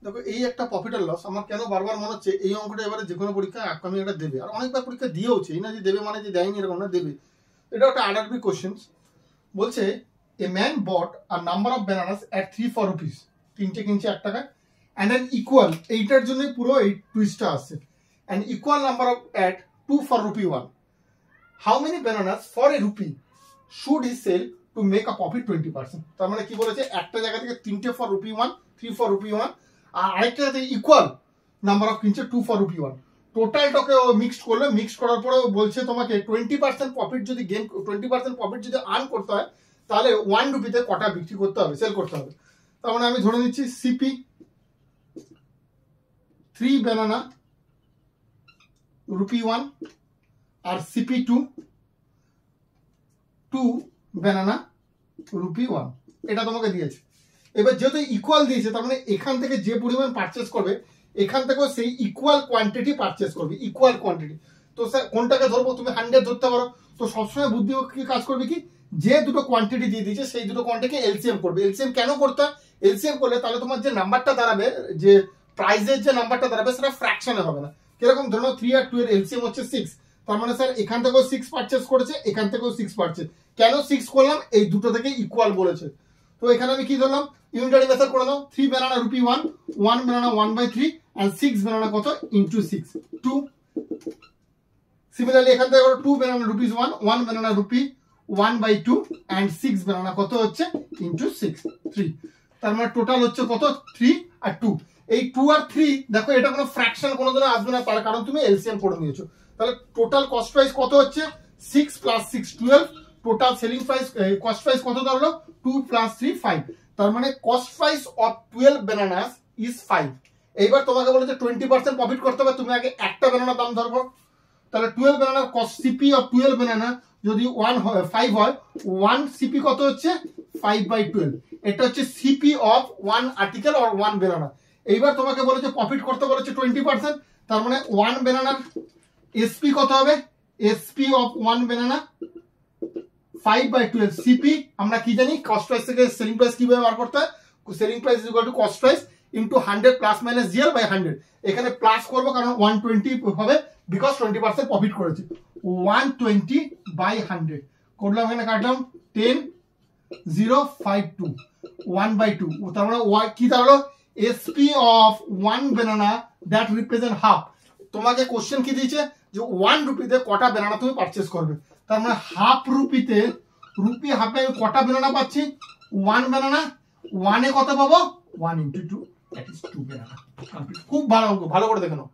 দেখো এই একটা প্রফিট আর লস আমার কেন বারবার মনে হচ্ছে এই অঙ্কটা এবারে যে কোনো পরীক্ষায় আপকামিং একটা দেবে, আর অনেকবার পরীক্ষা দিয়েওছে, এই না যে দেবে মানে যে দেয়নি এরকম না, দেবে। এটা একটা আরআরবি কোশ্চেন বলছে a man bought a number of bananas at 3 for rupees, 3টে কিনছে 1 টাকায়, অ্যান্ড অ্যান ইকুয়াল, এইটার জন্য পুরো এই টুইস্টটা আসছে, an equal number of at 2 for rupee 1, how many bananas for a rupee should he sell to make a profit 20%। তার মানে কি বলেছে, একটা জায়গা থেকে 3টে ফর রুপি 1, 3 for rupee 1, আর আরেকটা জায়গা থেকে ইকুয়াল নাম্বার অফ কিনছে 2 for rupee 1। টোটালটাকে ও মিক্সড করলো, মিক্সড করার পরে বলছে তোমাকে 20% প্রফিট যদি গেন, 20% প্রফিট যদি আর্ন করতে হয় তাহলে 1 রুপিতে কটা বিক্রি করতে হবে, সেল করতে হবে। তার মানে আমি ধরে নিচ্ছি সিপি 3 ব্যানানা রুপি 1 আর সিপি 2 ব্যানানা রুপি 1, এটা তোমাকে দিয়েছে। এবার যেহেতু ইকুয়াল দিয়েছে তার মানে এখান থেকে যে পরিমাণ পারচেস করবে এখান থেকেও সেই ইকুয়াল কোয়ান্টিটি পারচেস করবে, ইকুয়াল কোয়ান্টিটি। তো স্যার কোনটাকে ধরবো, তুমি 100 ধরতে পারো। তো সবসময় বুদ্ধি কি কাজ করবে কি, যে দুটো কোয়ান্টিটি দিয়ে দিয়েছে সেই দুটো কোয়ান্টিটি এলসিএম করবে। এলসিএম কেন করতে হয়, এলসিএম করলে তাহলে তোমার যে নাম্বারটা দাঁড়াবে, যে প্রাইজের যে নাম্বারটা দাঁড়াবে সেটা ফ্র্যাকশনে হবে না। কিরকম, ধরো 3 আর 2 এর এলসিএম হচ্ছে 6, তার মানে স্যার এখান থেকেও 6 পারচেস করেছে, এখান থেকেও 6 পারচেস। কেন 6 করলাম, এই দুটো থেকে ইকুয়াল বলেছে। তো এখানে আমি কি ধরলাম, ইউনিটারি মেথড করে দাও, 3 banana rupee 1, 1 banana 1/3 and 6 banana কত ইনটু 6 2। সিমিলারলি এখান থেকে 2 banana rupees 1, 1 banana rupee 1/2 and 6 banana কত হচ্ছে ইনটু 6 3। তার মানে টোটাল হচ্ছে কত 3 আর 2। এই 2 আর 3 দেখো এটা কোনো ফ্র্যাকশন কোনোদিনও আসবে না, কারণ তুমি এলসিএম করে নিয়েছো। তাহলে টোটাল কস্ট প্রাইস কত হচ্ছে 6 + 6 12, total selling price cost price কত দাঁড়ালো 2 + 3 5। তার মানে cost price of 12 bananas is 5। এইবার তোমাকে বলেছে 20% প্রফিট করতে হবে, তুমি আগে একটা ব্যানানার দাম ধরবো। তাহলে 12 ব্যানানার কস্ট সিপি অফ 12 ব্যানানা যদি 5 হয়, 1 সিপি কত হচ্ছে 5/12, এটা হচ্ছে CP of 1 article or 1 banana. এইবার তোমাকে বলেছে প্রফিট করতে বলেছে 20%, তার মানে 1 ব্যানানার এসপি কত হবে, এসপি অফ 1 ব্যানানা 5/12 সিপি। আমরা কি জানি কস্ট প্রাইস থেকে সেলিং প্রাইস কিভাবে বার করতে হয়, selling price is equal to cost price into 100 plus minus GL by 100। এখানে প্লাস করব কারণ 120 হবে, বিকজ 20% প্রফিট করেছে। 120/100 করলাম, এখানে কাটলাম 10,052 1/2। তার মানে কি দাঁড়ালো, SP of 1 banana that represent half. তোমাকে কোশ্চেন কি দিয়েছে যে 1 রুপিতে কটা ব্যানানা তুমি পারচেস করবে, তার মানে হাফ রুপিতে, রুপি হাফে আমি কটা ব্যানানা পাচ্ছি 1 ব্যানানা, 1 এ কত পাবো 1 × 2 দ্যাট ইজ 2 ব্যানানা। খুব ভালো অঙ্ক, ভালো করে দেখে নাও।